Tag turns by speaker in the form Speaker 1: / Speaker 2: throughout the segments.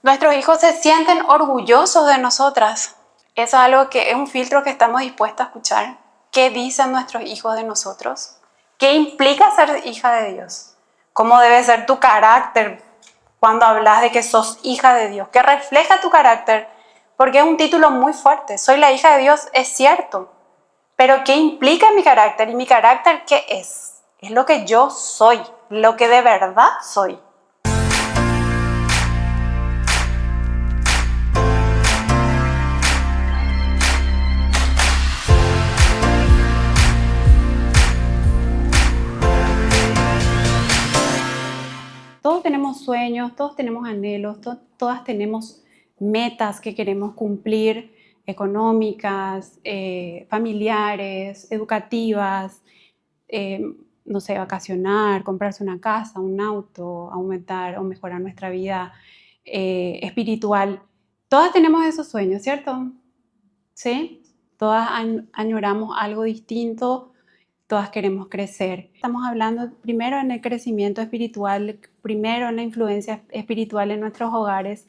Speaker 1: Nuestros hijos se sienten orgullosos de nosotras. Eso es algo que es un filtro que estamos dispuestos a escuchar. ¿Qué dicen nuestros hijos de nosotros? ¿Qué implica ser hija de Dios? ¿Cómo debe ser tu carácter cuando hablas de que sos hija de Dios? ¿Qué refleja tu carácter? Porque es un título muy fuerte. Soy la hija de Dios, es cierto. Pero ¿qué implica mi carácter? ¿Y mi carácter qué es? Es lo que yo soy, lo que de verdad soy. Todos tenemos sueños, todos tenemos anhelos, todas tenemos metas que queremos cumplir, económicas, familiares, educativas, no sé, vacacionar, comprarse una casa, un auto, aumentar o mejorar nuestra vida espiritual. Todas tenemos esos sueños, ¿cierto? ¿Sí? Todas añoramos algo distinto. Todas queremos crecer. Estamos hablando primero en el crecimiento espiritual, primero en la influencia espiritual en nuestros hogares,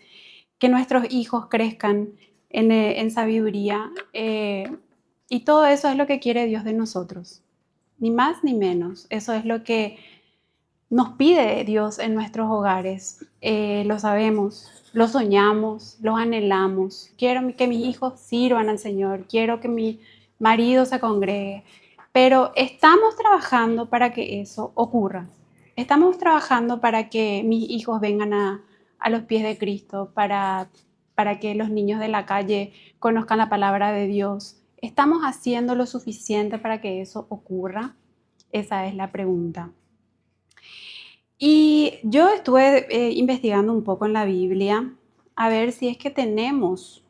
Speaker 1: que nuestros hijos crezcan en sabiduría. Y todo eso es lo que quiere Dios de nosotros. Ni más ni menos. Eso es lo que nos pide Dios en nuestros hogares. Lo sabemos, lo soñamos, lo anhelamos. Quiero que mis hijos sirvan al Señor. Quiero que mi marido se congregue. Pero estamos trabajando para que eso ocurra. Estamos trabajando para que mis hijos vengan a los pies de Cristo, para que los niños de la calle conozcan la palabra de Dios. ¿Estamos haciendo lo suficiente para que eso ocurra? Esa es la pregunta. Y yo estuve investigando un poco en la Biblia a ver si es que tenemos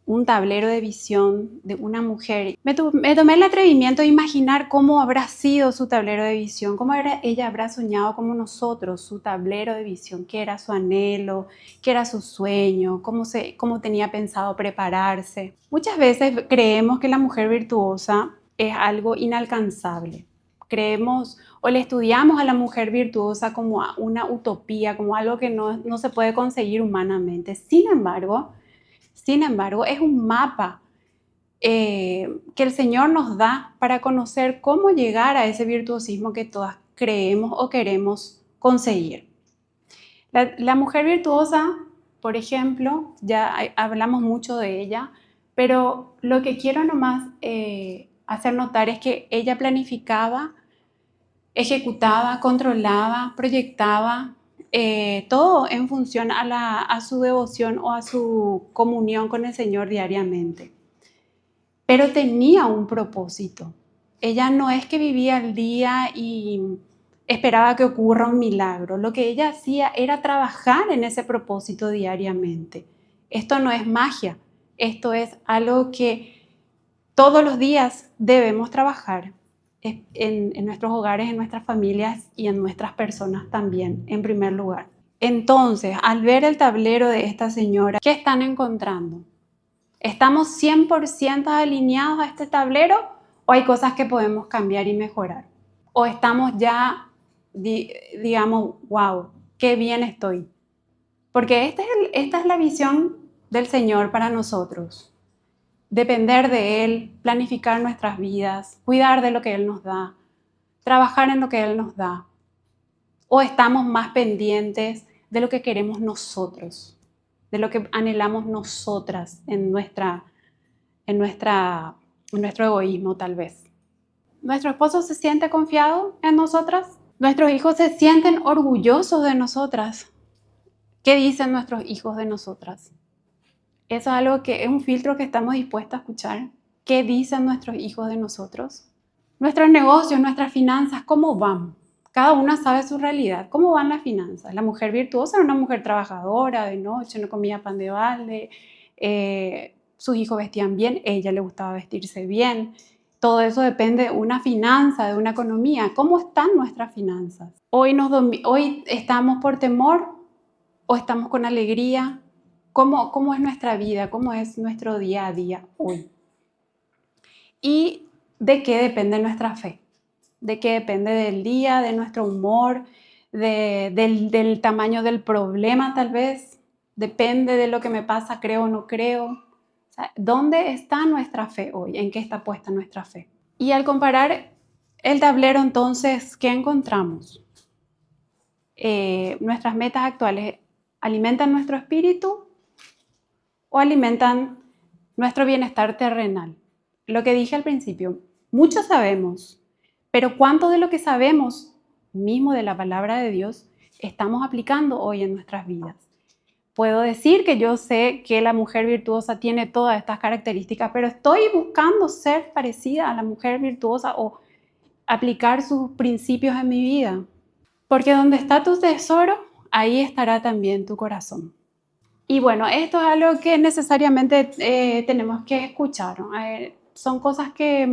Speaker 1: un tablero de visión de una mujer. Me tomé el atrevimiento de imaginar cómo habrá sido su tablero de visión, cómo ella habrá soñado como nosotros, su tablero de visión, qué era su anhelo, qué era su sueño, cómo tenía pensado prepararse. Muchas veces creemos que la mujer virtuosa es algo inalcanzable. Creemos o le estudiamos a la mujer virtuosa como una utopía, como algo que no se puede conseguir humanamente. Sin embargo, es un mapa que el Señor nos da para conocer cómo llegar a ese virtuosismo que todas creemos o queremos conseguir. La mujer virtuosa, por ejemplo, ya hablamos mucho de ella, pero lo que quiero nomás hacer notar es que ella planificaba, ejecutaba, controlaba, proyectaba, todo en función a su devoción o a su comunión con el Señor diariamente. Pero tenía un propósito. Ella no es que vivía el día y esperaba que ocurra un milagro. Lo que ella hacía era trabajar en ese propósito diariamente. Esto no es magia, esto es algo que todos los días debemos trabajar en nuestros hogares, en nuestras familias y en nuestras personas también, en primer lugar. Entonces, al ver el tablero de esta señora, ¿qué están encontrando? ¿Estamos 100% alineados a este tablero o hay cosas que podemos cambiar y mejorar? ¿O estamos ya, digamos, wow, qué bien estoy? Porque esta es la visión del Señor para nosotros. Depender de Él, planificar nuestras vidas, cuidar de lo que Él nos da, trabajar en lo que Él nos da. ¿O estamos más pendientes de lo que queremos nosotros, de lo que anhelamos nosotras en nuestro egoísmo tal vez? ¿Nuestro esposo se siente confiado en nosotras? ¿Nuestros hijos se sienten orgullosos de nosotras? ¿Qué dicen nuestros hijos de nosotras? Eso es algo que es un filtro que estamos dispuestos a escuchar. ¿Qué dicen nuestros hijos de nosotros? Nuestros negocios, nuestras finanzas, ¿cómo van? Cada una sabe su realidad. ¿Cómo van las finanzas? La mujer virtuosa era una mujer trabajadora, de noche, no comía pan de balde, sus hijos vestían bien, ella le gustaba vestirse bien. Todo eso depende de una finanza, de una economía. ¿Cómo están nuestras finanzas? Hoy estamos por temor o estamos con alegría. ¿Cómo es nuestra vida? ¿Cómo es nuestro día a día hoy? ¿Y de qué depende nuestra fe? ¿De qué depende del día, de nuestro humor, del tamaño del problema tal vez? depende de lo que me pasa, creo o no creo. O sea, ¿dónde está nuestra fe hoy? ¿En qué está puesta nuestra fe? Y al comparar el tablero, entonces, ¿qué encontramos? Nuestras metas actuales alimentan nuestro espíritu o alimentan nuestro bienestar terrenal. Lo que dije al principio, mucho sabemos, pero ¿cuánto de lo que sabemos, mismo de la palabra de Dios, estamos aplicando hoy en nuestras vidas? Puedo decir que yo sé que la mujer virtuosa tiene todas estas características, pero estoy buscando ser parecida a la mujer virtuosa o aplicar sus principios en mi vida. Porque donde está tu tesoro, ahí estará también tu corazón. Y bueno, esto es algo que necesariamente tenemos que escuchar, ¿no? Son cosas que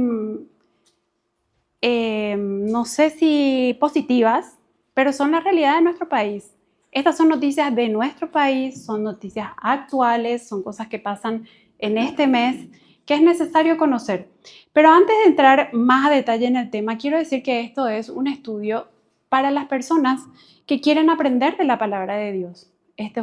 Speaker 1: no sé si positivas, pero son la realidad de nuestro país. Estas son noticias de nuestro país, son noticias actuales, son cosas que pasan en este mes que es necesario conocer. Pero antes de entrar más a detalle en el tema, quiero decir que esto es un estudio para las personas que quieren aprender de la palabra de Dios. Este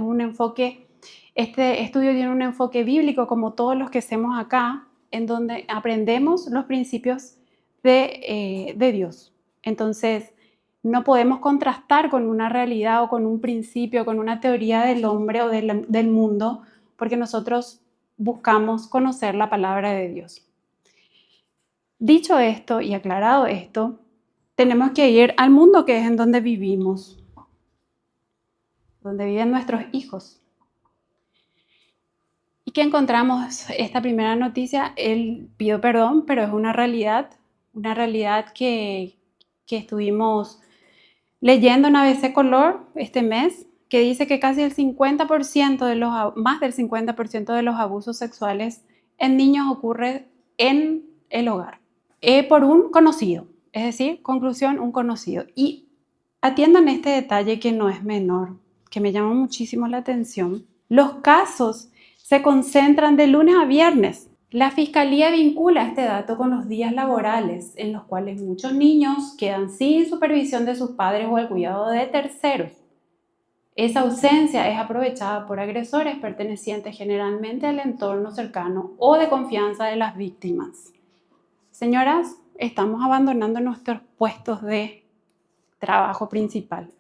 Speaker 1: estudio tiene un enfoque bíblico como todos los que hacemos acá, en donde aprendemos los principios de Dios. Entonces, no podemos contrastar con una realidad o con un principio, con una teoría del hombre o del mundo, porque nosotros buscamos conocer la palabra de Dios. Dicho esto y aclarado esto, tenemos que ir al mundo que es en donde vivimos, donde viven nuestros hijos. ¿Y qué encontramos? Esta primera noticia, pido perdón, pero es una realidad que estuvimos leyendo en ABC Color este mes, que dice que casi el 50% más del 50% de los abusos sexuales en niños ocurre en el hogar, por un conocido, es decir, conclusión, un conocido. Y atiendan este detalle que no es menor, que me llama muchísimo la atención. Los casos se concentran de lunes a viernes. La Fiscalía vincula este dato con los días laborales, en los cuales muchos niños quedan sin supervisión de sus padres o el cuidado de terceros. Esa ausencia es aprovechada por agresores pertenecientes generalmente al entorno cercano o de confianza de las víctimas. Señoras, estamos abandonando nuestros puestos de trabajo principal.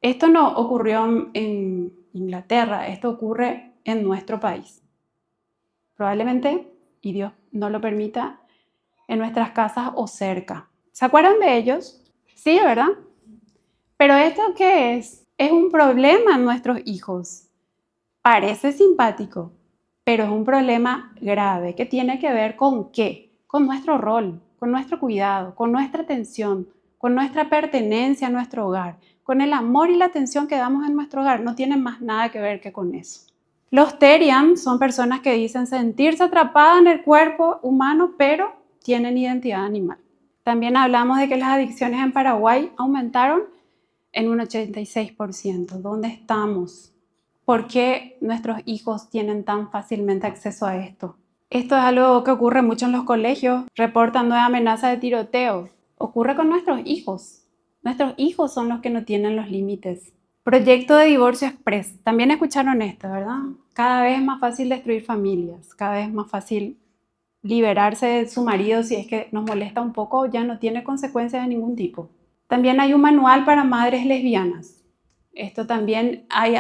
Speaker 1: Esto no ocurrió en Inglaterra, esto ocurre en nuestro país. Probablemente, y Dios no lo permita, en nuestras casas o cerca. ¿Se acuerdan de ellos? Sí, ¿verdad? Pero ¿esto qué es? Es un problema en nuestros hijos. Parece simpático, pero es un problema grave que tiene que ver con ¿qué? Con nuestro rol, con nuestro cuidado, con nuestra atención, con nuestra pertenencia a nuestro hogar, con el amor y la atención que damos en nuestro hogar. No tiene más nada que ver que con eso. Los Terian son personas que dicen sentirse atrapadas en el cuerpo humano, pero tienen identidad animal. También hablamos de que las adicciones en Paraguay aumentaron en un 86%. ¿Dónde estamos? ¿Por qué nuestros hijos tienen tan fácilmente acceso a esto? Esto es algo que ocurre mucho en los colegios. Reportan nueva amenaza de tiroteo. Ocurre con nuestros hijos. Nuestros hijos son los que no tienen los límites. Proyecto de divorcio express. También escucharon esto, ¿verdad? Cada vez es más fácil destruir familias. Cada vez es más fácil liberarse de su marido si es que nos molesta un poco, ya no tiene consecuencias de ningún tipo. También hay un manual para madres lesbianas. Esto también es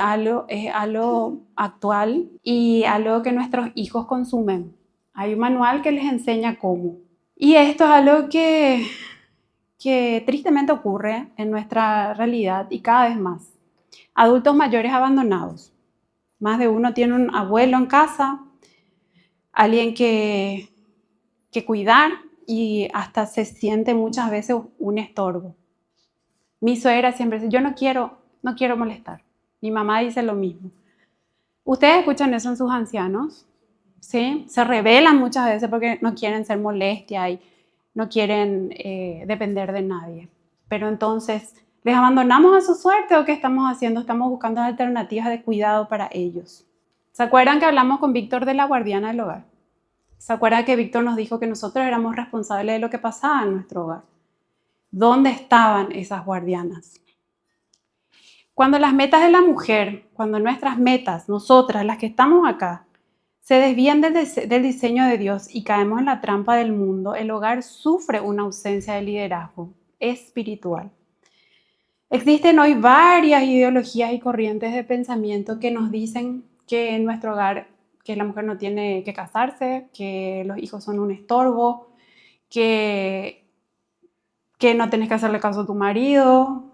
Speaker 1: algo actual y algo que nuestros hijos consumen. Hay un manual que les enseña cómo. Y esto es algo que tristemente ocurre en nuestra realidad y cada vez más. Adultos mayores abandonados. Más de uno tiene un abuelo en casa, alguien que cuidar y hasta se siente muchas veces un estorbo. Mi suegra siempre dice, yo no quiero molestar. Mi mamá dice lo mismo. ¿Ustedes escuchan eso en sus ancianos? ¿Sí? Se rebelan muchas veces porque no quieren ser molestia y no quieren depender de nadie. Pero entonces, ¿les abandonamos a su suerte o qué estamos haciendo? Estamos buscando alternativas de cuidado para ellos. ¿Se acuerdan que hablamos con Víctor de la guardiana del hogar? ¿Se acuerdan que Víctor nos dijo que nosotros éramos responsables de lo que pasaba en nuestro hogar? ¿Dónde estaban esas guardianas? Cuando las metas de la mujer, cuando nuestras metas, nosotras, las que estamos acá, se desvían del diseño de Dios y caemos en la trampa del mundo, el hogar sufre una ausencia de liderazgo espiritual. Existen hoy varias ideologías y corrientes de pensamiento que nos dicen que en nuestro hogar, que la mujer no tiene que casarse, que los hijos son un estorbo, que no tenés que hacerle caso a tu marido,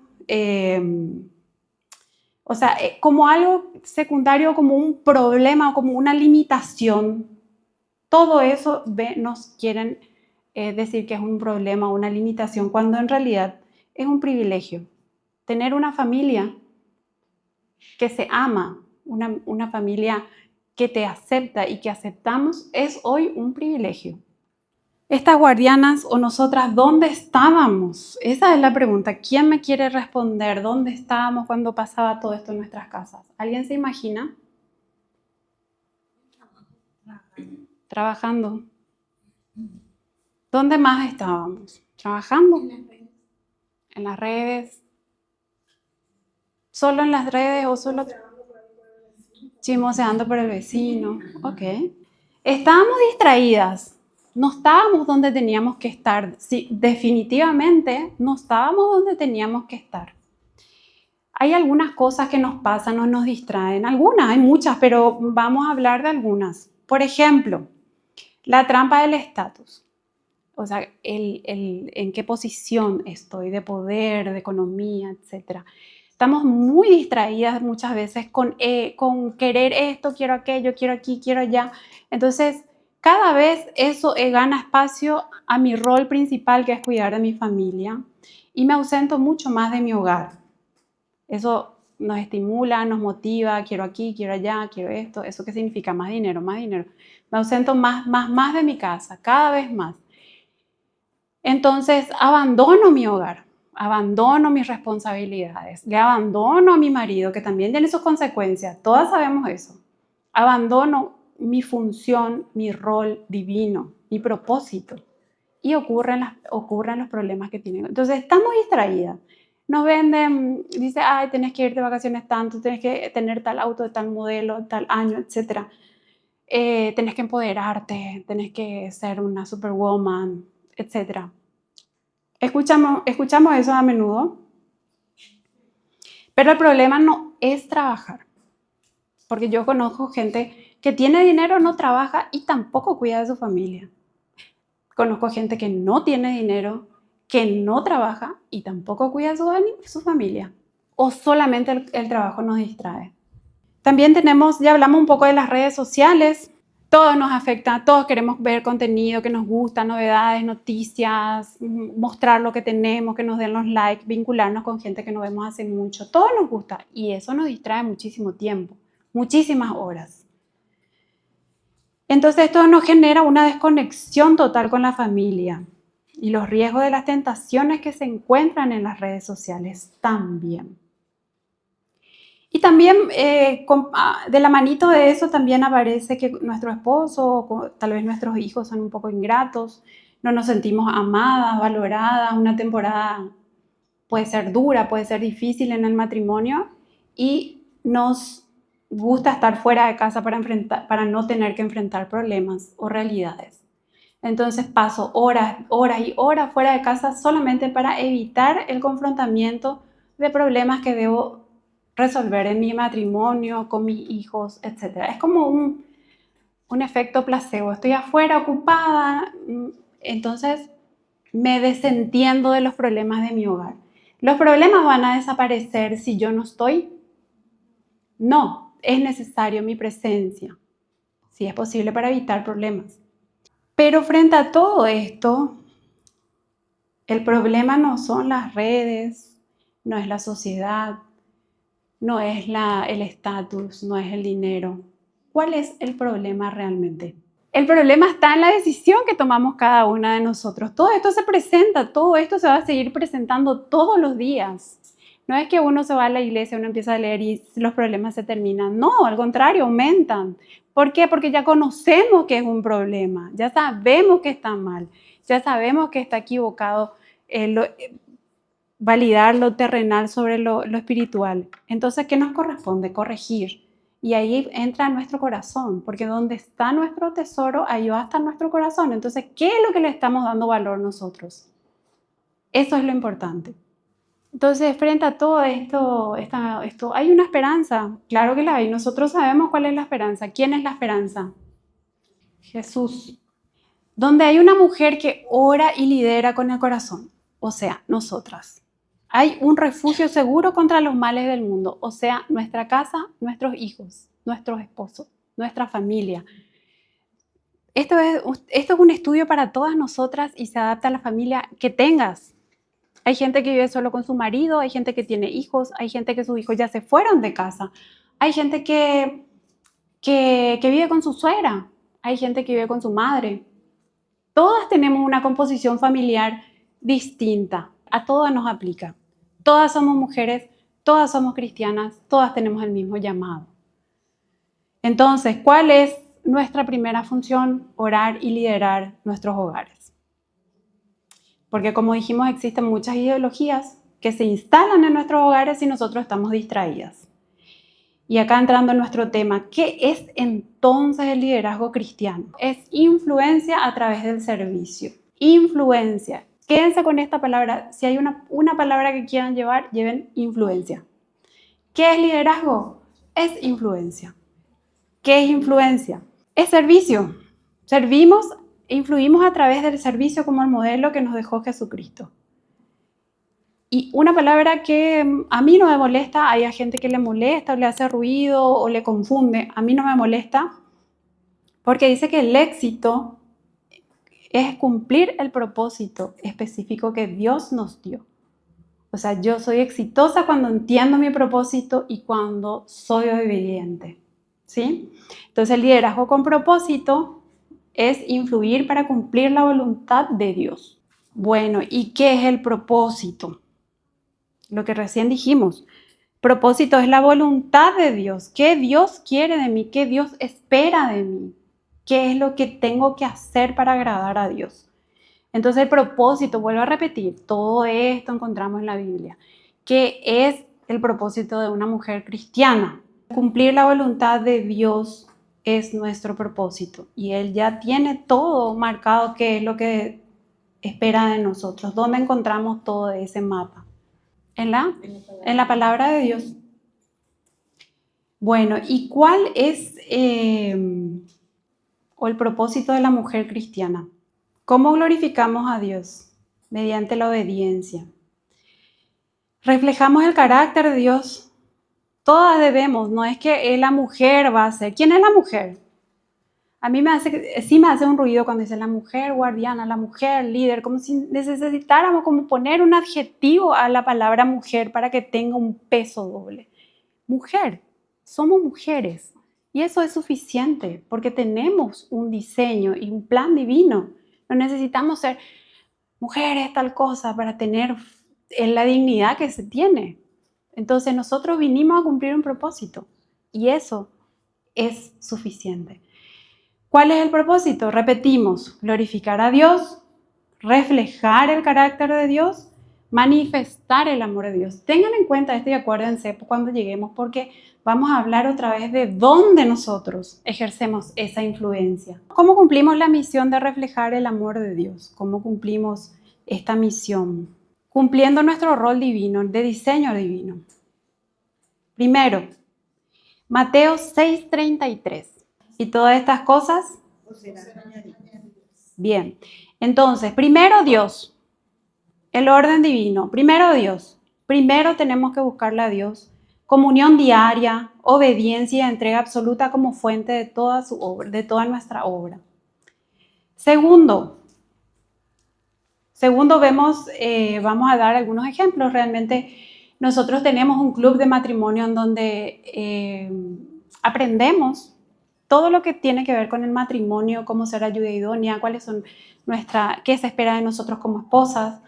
Speaker 1: como algo secundario, como un problema, como una limitación. Todo eso nos quieren decir que es un problema, una limitación, cuando en realidad es un privilegio. Tener una familia que se ama, una familia que te acepta y que aceptamos, es hoy un privilegio. Estas guardianas o nosotras, ¿dónde estábamos? Esa es la pregunta. ¿Quién me quiere responder? ¿Dónde estábamos cuando pasaba todo esto en nuestras casas? ¿Alguien se imagina? Trabajando. ¿Dónde más estábamos? Trabajando. En las redes. ¿Solo en las redes o solo chismoseando por el vecino? Ok. Estábamos distraídas. No estábamos donde teníamos que estar. Sí, definitivamente no estábamos donde teníamos que estar. Hay algunas cosas que nos pasan o nos distraen. Algunas, hay muchas, pero vamos a hablar de algunas. Por ejemplo, la trampa del estatus. O sea, en qué posición estoy de poder, de economía, etc. Estamos muy distraídas muchas veces con querer esto, quiero aquello, quiero aquí, quiero allá. Entonces, cada vez eso gana espacio a mi rol principal, que es cuidar de mi familia, y me ausento mucho más de mi hogar. Eso nos estimula, nos motiva, quiero aquí, quiero allá, quiero esto. ¿Eso qué significa? Más dinero, más dinero. Me ausento más de mi casa, cada vez más. Entonces, abandono mi hogar, abandono mis responsabilidades, le abandono a mi marido, que también tiene sus consecuencias, todas sabemos eso. Abandono mi función, mi rol divino, mi propósito, y ocurren los problemas que tienen. Entonces, estamos distraídas. Nos venden, dice, ay, tenés que ir de vacaciones tanto, tenés que tener tal auto de tal modelo, tal año, etc. Tenés que empoderarte, tenés que ser una superwoman, etc. Escuchamos eso a menudo, pero el problema no es trabajar, porque yo conozco gente que tiene dinero, no trabaja y tampoco cuida de su familia. Conozco gente que no tiene dinero, que no trabaja y tampoco cuida de su familia. O solamente el trabajo nos distrae. También ya hablamos un poco de las redes sociales. Todo nos afecta, todos queremos ver contenido que nos gusta, novedades, noticias, mostrar lo que tenemos, que nos den los likes, vincularnos con gente que no vemos hace mucho. Todo nos gusta y eso nos distrae muchísimo tiempo, muchísimas horas. Entonces esto nos genera una desconexión total con la familia y los riesgos de las tentaciones que se encuentran en las redes sociales también. Y también de la manito de eso también aparece que nuestro esposo, tal vez nuestros hijos son un poco ingratos, no nos sentimos amadas, valoradas, una temporada puede ser dura, puede ser difícil en el matrimonio y nos gusta estar fuera de casa para no tener que enfrentar problemas o realidades. Entonces paso horas y horas fuera de casa solamente para evitar el confrontamiento de problemas que debo resolver en mi matrimonio, con mis hijos, etc. Es como un efecto placebo. Estoy afuera ocupada, entonces me desentiendo de los problemas de mi hogar. ¿Los problemas van a desaparecer si yo no estoy? No, es necesario mi presencia, si es posible, para evitar problemas. Pero frente a todo esto, el problema no son las redes, no es la sociedad, no es el estatus, no es el dinero. ¿Cuál es el problema realmente? El problema está en la decisión que tomamos cada una de nosotros. Todo esto se presenta, todo esto se va a seguir presentando todos los días. No es que uno se va a la iglesia, uno empieza a leer y los problemas se terminan. No, al contrario, aumentan. ¿Por qué? Porque ya conocemos que es un problema, ya sabemos que está mal, ya sabemos que está equivocado validar lo terrenal sobre lo espiritual. Entonces, ¿qué nos corresponde? Corregir. Y ahí entra nuestro corazón, porque donde está nuestro tesoro, ahí va a estar nuestro corazón. Entonces, ¿qué es lo que le estamos dando valor nosotros? Eso es lo importante. Entonces, frente a todo esto, hay una esperanza. Claro que la hay. Nosotros sabemos cuál es la esperanza. ¿Quién es la esperanza? Jesús. Donde hay una mujer que ora y lidera con el corazón, o sea, nosotras. Hay un refugio seguro contra los males del mundo, o sea, nuestra casa, nuestros hijos, nuestros esposos, nuestra familia. Esto es un estudio para todas nosotras y se adapta a la familia que tengas. Hay gente que vive solo con su marido, hay gente que tiene hijos, hay gente que sus hijos ya se fueron de casa, hay gente que vive con su suegra, hay gente que vive con su madre. Todas tenemos una composición familiar distinta, a todas nos aplica. Todas somos mujeres, todas somos cristianas, todas tenemos el mismo llamado. Entonces, ¿cuál es nuestra primera función? Orar y liderar nuestros hogares. Porque como dijimos, existen muchas ideologías que se instalan en nuestros hogares y nosotros estamos distraídas. Y acá entrando en nuestro tema, ¿qué es entonces el liderazgo cristiano? Es influencia a través del servicio. Influencia. Quédense con esta palabra. Si hay una palabra que quieran llevar, lleven influencia. ¿Qué es liderazgo? Es influencia. ¿Qué es influencia? Es servicio. Servimos e influimos a través del servicio como el modelo que nos dejó Jesucristo. Y una palabra que a mí no me molesta, hay gente que le molesta o le hace ruido o le confunde. A mí no me molesta porque dice que el éxito es cumplir el propósito específico que Dios nos dio. O sea, yo soy exitosa cuando entiendo mi propósito y cuando soy obediente, ¿sí? Entonces, el liderazgo con propósito es influir para cumplir la voluntad de Dios. Bueno, ¿y qué es el propósito? Lo que recién dijimos. Propósito es la voluntad de Dios. ¿Qué Dios quiere de mí? ¿Qué Dios espera de mí? ¿Qué es lo que tengo que hacer para agradar a Dios? Entonces el propósito, vuelvo a repetir, todo esto encontramos en la Biblia. ¿Qué es el propósito de una mujer cristiana? Cumplir la voluntad de Dios es nuestro propósito y Él ya tiene todo marcado qué es lo que espera de nosotros. ¿Dónde encontramos todo ese mapa? En la palabra de Dios. Bueno, ¿y cuál es o el propósito de la mujer cristiana? ¿Cómo glorificamos a Dios? Mediante la obediencia. Reflejamos el carácter de Dios. Todas debemos, no es que la mujer va a ser. ¿Quién es la mujer? A mí sí me hace un ruido cuando dice la mujer guardiana, la mujer líder, como si necesitáramos como poner un adjetivo a la palabra mujer para que tenga un peso doble. Mujer, somos mujeres y eso es suficiente porque tenemos un diseño y un plan divino. No necesitamos ser mujeres tal cosa para tener la dignidad que se tiene. Entonces nosotros vinimos a cumplir un propósito y eso es suficiente. ¿Cuál es el propósito? Repetimos, glorificar a Dios, reflejar el carácter de Dios, manifestar el amor de Dios. Tengan en cuenta esto y acuérdense cuando lleguemos porque vamos a hablar otra vez de dónde nosotros ejercemos esa influencia. ¿Cómo cumplimos la misión de reflejar el amor de Dios? ¿Cómo cumplimos esta misión? Cumpliendo nuestro rol divino, de diseño divino. Primero, Mateo 6:33. ¿Y todas estas cosas? Bien. Entonces, primero Dios, el orden divino. Primero Dios. Primero tenemos que buscarle a Dios. Comunión diaria, obediencia y entrega absoluta como fuente de toda su obra, de toda nuestra obra. Segundo, vamos a dar algunos ejemplos. Realmente nosotros tenemos un club de matrimonio en donde aprendemos todo lo que tiene que ver con el matrimonio, cómo ser ayuda idónea, qué se espera de nosotros como esposas.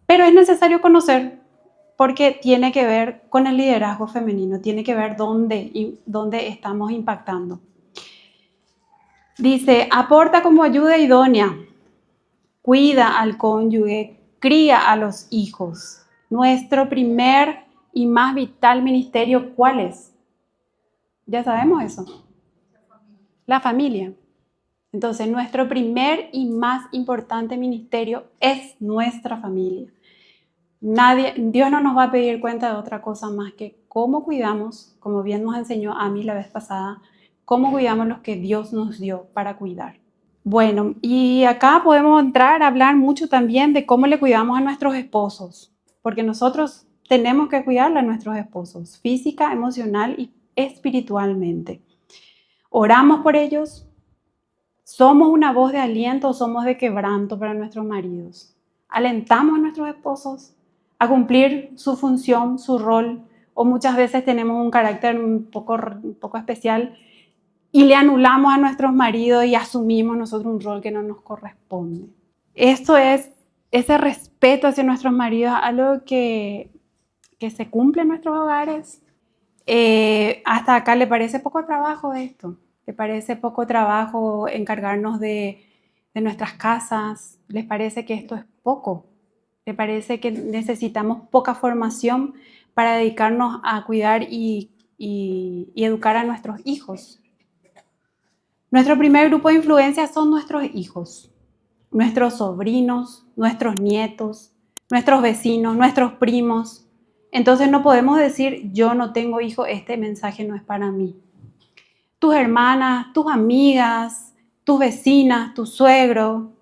Speaker 1: Pero es necesario conocer porque tiene que ver con el liderazgo femenino, tiene que ver dónde estamos impactando. Dice, aporta como ayuda idónea, cuida al cónyuge, cría a los hijos. Nuestro primer y más vital ministerio, ¿cuál es? Ya sabemos eso. La familia. Entonces, nuestro primer y más importante ministerio es nuestra familia. Dios no nos va a pedir cuenta de otra cosa más que cómo cuidamos, como bien nos enseñó a mí la vez pasada, cómo cuidamos los que Dios nos dio para cuidar. Bueno, y acá podemos entrar a hablar mucho también de cómo le cuidamos a nuestros esposos, porque nosotros tenemos que cuidarle a nuestros esposos, física, emocional y espiritualmente. Oramos por ellos. ¿Somos una voz de aliento o somos de quebranto para nuestros maridos? ¿Alentamos a nuestros esposos a cumplir su función, su rol? O muchas veces tenemos un carácter un poco especial y le anulamos a nuestros maridos y asumimos nosotros un rol que no nos corresponde. Esto es ese respeto hacia nuestros maridos, algo que se cumple en nuestros hogares. Hasta acá le parece poco trabajo esto. ¿Les parece poco trabajo encargarnos de nuestras casas? ¿Les parece que esto es poco? ¿Les parece que necesitamos poca formación para dedicarnos a cuidar y educar a nuestros hijos? Nuestro primer grupo de influencia son nuestros hijos, nuestros sobrinos, nuestros nietos, nuestros vecinos, nuestros primos. Entonces no podemos decir, yo no tengo hijos, este mensaje no es para mí. Tus hermanas, tus amigas, tus vecinas, tu suegro,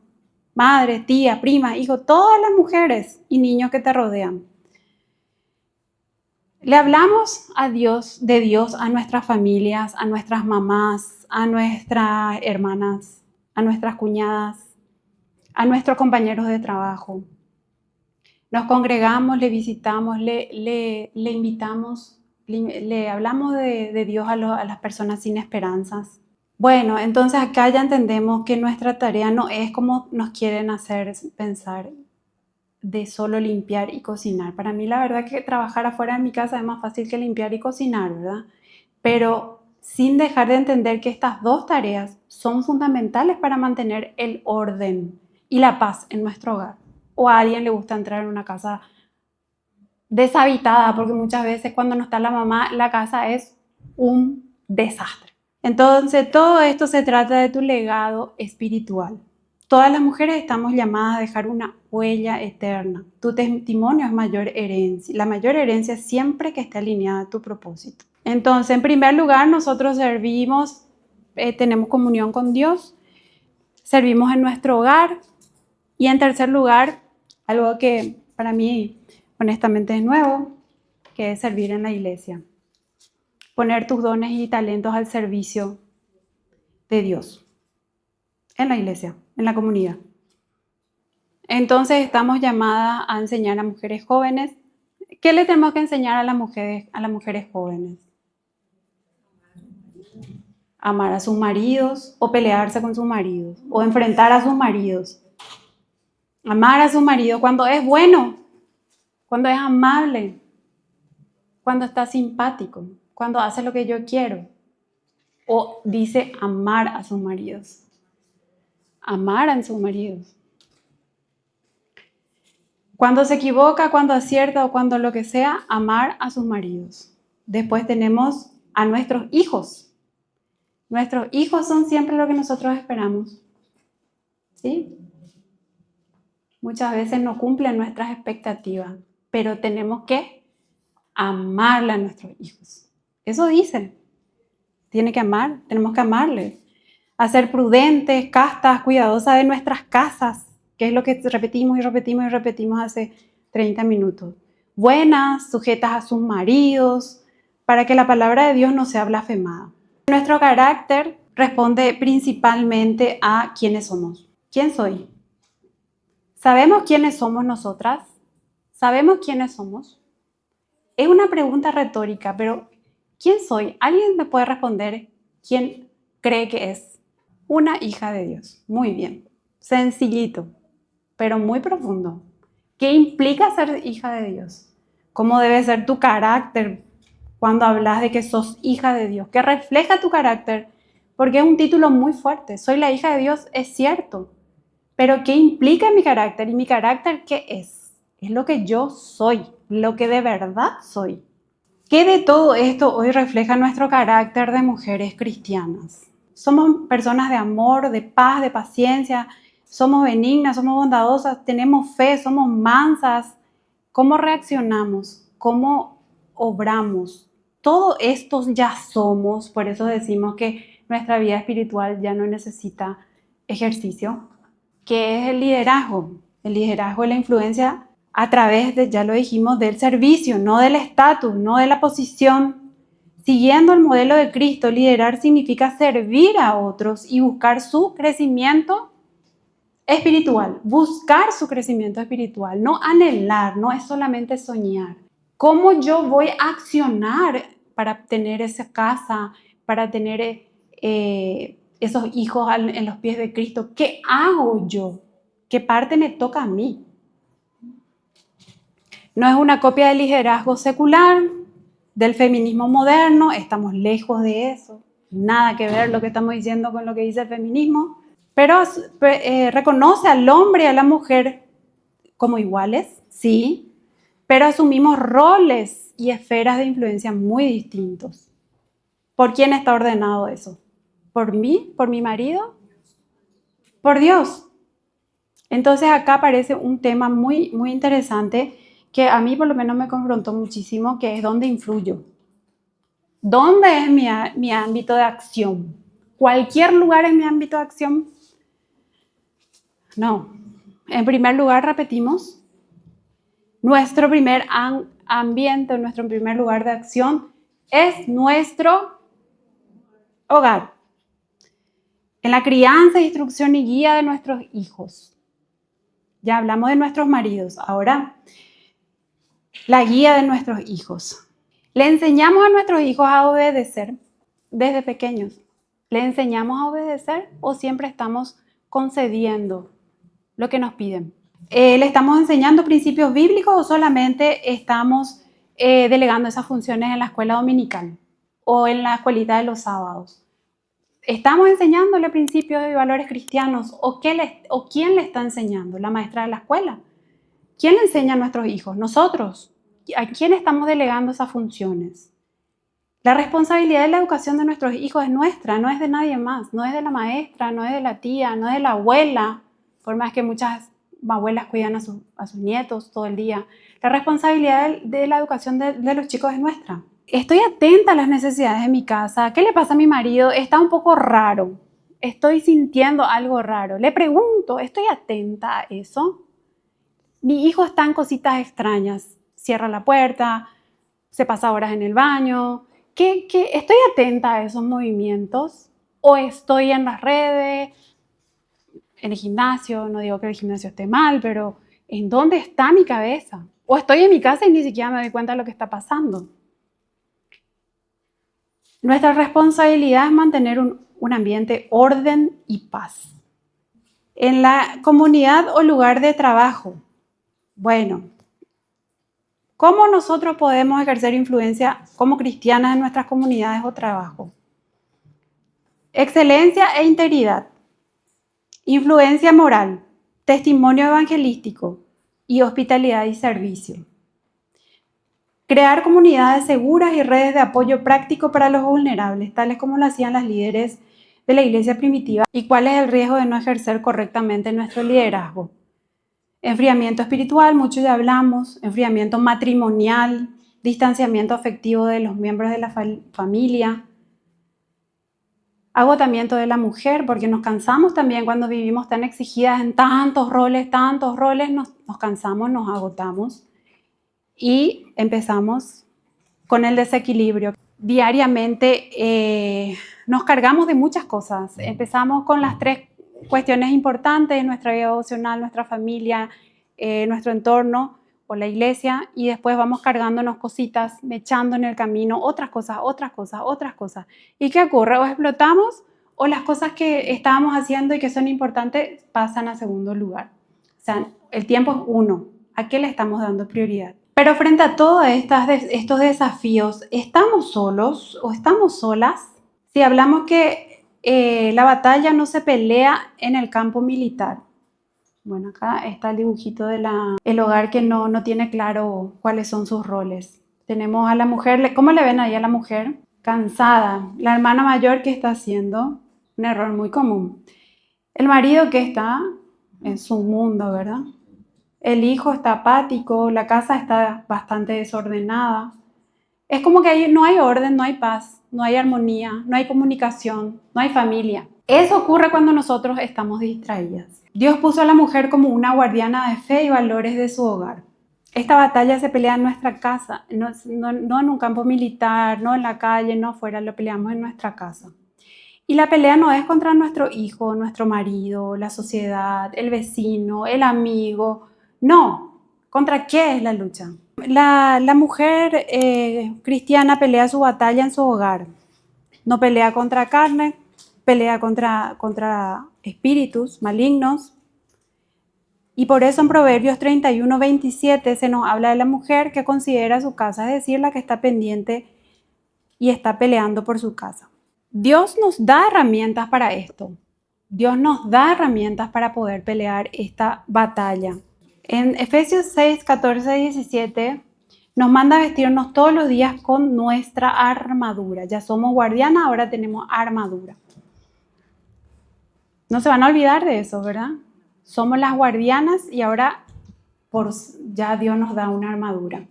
Speaker 1: madre, tía, prima, hijo, todas las mujeres y niños que te rodean. Le hablamos a Dios, de Dios a nuestras familias, a nuestras mamás, a nuestras hermanas, a nuestras cuñadas, a nuestros compañeros de trabajo. Nos congregamos, le visitamos, le invitamos, le hablamos de Dios a las personas sin esperanzas. Bueno, entonces acá ya entendemos que nuestra tarea no es como nos quieren hacer pensar de solo limpiar y cocinar. Para mí la verdad que trabajar afuera de mi casa es más fácil que limpiar y cocinar, ¿verdad? Pero sin dejar de entender que estas dos tareas son fundamentales para mantener el orden y la paz en nuestro hogar. O a alguien le gusta entrar en una casa deshabitada, porque muchas veces cuando no está la mamá, la casa es un desastre. Entonces, todo esto se trata de tu legado espiritual. Todas las mujeres estamos llamadas a dejar una huella eterna. Tu testimonio es mayor herencia. La mayor herencia siempre que esté alineada a tu propósito. Entonces, en primer lugar, nosotros servimos, tenemos comunión con Dios, servimos en nuestro hogar y en tercer lugar, algo que para mí honestamente es nuevo, que es servir en la iglesia. Poner tus dones y talentos al servicio de Dios en la iglesia, en la comunidad. Entonces estamos llamadas a enseñar a mujeres jóvenes. ¿Qué le tenemos que enseñar a las mujeres jóvenes? Amar a sus maridos o pelearse con sus maridos o enfrentar a sus maridos. Amar a su marido cuando es bueno, cuando es amable, cuando está simpático, cuando hace lo que yo quiero. O dice amar a sus maridos. Amar a sus maridos. Cuando se equivoca, cuando acierta o cuando lo que sea, amar a sus maridos. Después tenemos a nuestros hijos. Nuestros hijos son siempre lo que nosotros esperamos. ¿Sí? Muchas veces no cumplen nuestras expectativas, pero tenemos que amarle a nuestros hijos. Eso dice. Tiene que amar, tenemos que amarles. A ser prudentes, castas, cuidadosas de nuestras casas, que es lo que repetimos y repetimos y repetimos hace 30 minutos. Buenas, sujetas a sus maridos, para que la palabra de Dios no sea blasfemada. Nuestro carácter responde principalmente a quiénes somos. ¿Quién soy? ¿Sabemos quiénes somos nosotras? ¿Sabemos quiénes somos? Es una pregunta retórica, pero ¿quién soy? ¿Alguien me puede responder quién cree que es? Una hija de Dios. Muy bien. Sencillito, pero muy profundo. ¿Qué implica ser hija de Dios? ¿Cómo debe ser tu carácter cuando hablas de que sos hija de Dios? ¿Qué refleja tu carácter? Porque es un título muy fuerte. Soy la hija de Dios, es cierto. Pero ¿qué implica mi carácter? ¿Y mi carácter qué es? es lo que yo soy, lo que de verdad soy. ¿Qué de todo esto hoy refleja nuestro carácter de mujeres cristianas? Somos personas de amor, de paz, de paciencia, somos benignas, somos bondadosas, tenemos fe, somos mansas. ¿Cómo reaccionamos? ¿Cómo obramos? Todo esto ya somos, por eso decimos que nuestra vida espiritual ya no necesita ejercicio. ¿Qué es el liderazgo? El liderazgo es la influencia a través de, ya lo dijimos, del servicio, no del estatus, no de la posición. Siguiendo el modelo de Cristo, liderar significa servir a otros y buscar su crecimiento espiritual, buscar su crecimiento espiritual, no anhelar, no es solamente soñar. ¿Cómo yo voy a accionar para tener esa casa, para tener esos hijos en los pies de Cristo? ¿Qué hago yo? ¿Qué parte me toca a mí? No es una copia del liderazgo secular, del feminismo moderno, estamos lejos de eso. Nada que ver lo que estamos diciendo con lo que dice el feminismo, pero reconoce al hombre y a la mujer como iguales, sí, pero asumimos roles y esferas de influencia muy distintos. ¿Por quién está ordenado eso? ¿Por mí? ¿Por mi marido? Por Dios. Entonces acá aparece un tema muy, muy interesante que a mí por lo menos me confrontó muchísimo, que es dónde influyo. ¿Dónde es mi ámbito de acción? ¿Cualquier lugar es mi ámbito de acción? No. En primer lugar, repetimos, nuestro primer ambiente, nuestro primer lugar de acción es nuestro hogar. En la crianza, instrucción y guía de nuestros hijos. Ya hablamos de nuestros maridos. Ahora, la guía de nuestros hijos. Le enseñamos a nuestros hijos a obedecer desde pequeños. ¿Le enseñamos a obedecer o siempre estamos concediendo lo que nos piden? ¿Le estamos enseñando principios bíblicos o solamente estamos delegando esas funciones en la escuela dominical o en la escuelita de los sábados? ¿Estamos enseñándole principios y valores cristianos o quién le está enseñando? ¿La maestra de la escuela? ¿Quién le enseña a nuestros hijos? ¿Nosotros? ¿A quién estamos delegando esas funciones? La responsabilidad de la educación de nuestros hijos es nuestra, no es de nadie más, no es de la maestra, no es de la tía, no es de la abuela, por más que muchas abuelas cuidan a sus nietos todo el día. La responsabilidad de la educación de los chicos es nuestra. Estoy atenta a las necesidades de mi casa. ¿Qué le pasa a mi marido? Está un poco raro. Estoy sintiendo algo raro. Le pregunto, ¿estoy atenta a eso? Mi hijo está en cositas extrañas. Cierra la puerta, se pasa horas en el baño. ¿Estoy atenta a esos movimientos? ¿O estoy en las redes, en el gimnasio? No digo que el gimnasio esté mal, pero ¿en dónde está mi cabeza? ¿O estoy en mi casa y ni siquiera me doy cuenta de lo que está pasando? Nuestra responsabilidad es mantener un ambiente orden y paz. En la comunidad o lugar de trabajo, bueno, ¿cómo nosotros podemos ejercer influencia como cristianas en nuestras comunidades o trabajo? Excelencia e integridad, influencia moral, testimonio evangelístico y hospitalidad y servicio. Crear comunidades seguras y redes de apoyo práctico para los vulnerables, tales como lo hacían las líderes de la iglesia primitiva. ¿Y cuál es el riesgo de no ejercer correctamente nuestro liderazgo? Enfriamiento espiritual, mucho ya hablamos, enfriamiento matrimonial, distanciamiento afectivo de los miembros de la familia, agotamiento de la mujer, porque nos cansamos también cuando vivimos tan exigidas en tantos roles, nos cansamos, nos agotamos. Y empezamos con el desequilibrio. Diariamente nos cargamos de muchas cosas. Empezamos con las 3 cuestiones importantes: nuestra vida devocional, nuestra familia, nuestro entorno o la iglesia, y después vamos cargándonos cositas, echando en el camino otras cosas. ¿Y qué ocurre? O explotamos o las cosas que estábamos haciendo y que son importantes pasan a segundo lugar. O sea, el tiempo es uno. ¿A qué le estamos dando prioridad? Pero frente a todos estos desafíos, ¿estamos solos o estamos solas? Si hablamos que la batalla no se pelea en el campo militar, Bueno, acá está el dibujito de el hogar que no tiene claro cuáles son sus roles. Tenemos a la mujer, ¿cómo le ven ahí a la mujer? Cansada. La hermana mayor, ¿qué está haciendo? Un error muy común. El marido que está en su mundo, ¿verdad? El hijo está apático, la casa está bastante desordenada. Es como que no hay orden, no hay paz, no hay armonía, no hay comunicación, no hay familia. Eso ocurre cuando nosotros estamos distraídas. Dios puso a la mujer como una guardiana de fe y valores de su hogar. Esta batalla se pelea en nuestra casa, no en un campo militar, no en la calle, no afuera, lo peleamos en nuestra casa. Y la pelea no es contra nuestro hijo, nuestro marido, la sociedad, el vecino, el amigo. No. ¿Contra qué es la lucha? La mujer cristiana pelea su batalla en su hogar. No pelea contra carne, pelea contra espíritus malignos. Y por eso en Proverbios 31:27 se nos habla de la mujer que considera su casa, es decir, la que está pendiente y está peleando por su casa. Dios nos da herramientas para esto. Dios nos da herramientas para poder pelear esta batalla. En Efesios 6, 14 y 17 nos manda a vestirnos todos los días con nuestra armadura. Ya somos guardianas, ahora tenemos armadura. No se van a olvidar de eso, ¿verdad? Somos las guardianas y ahora ya Dios nos da una armadura.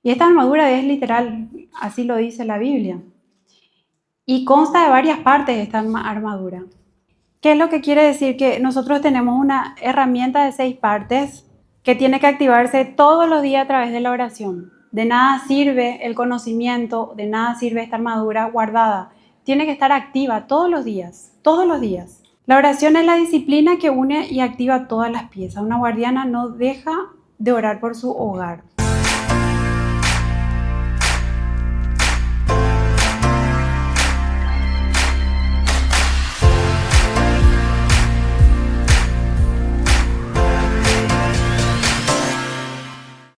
Speaker 1: Y esta armadura es literal, así lo dice la Biblia. Y consta de varias partes esta armadura. ¿Qué es lo que quiere decir? Que nosotros tenemos una herramienta de 6 partes que tiene que activarse todos los días a través de la oración. De nada sirve el conocimiento, de nada sirve esta armadura guardada. Tiene que estar activa todos los días, todos los días. La oración es la disciplina que une y activa todas las piezas. Una guardiana no deja de orar por su hogar.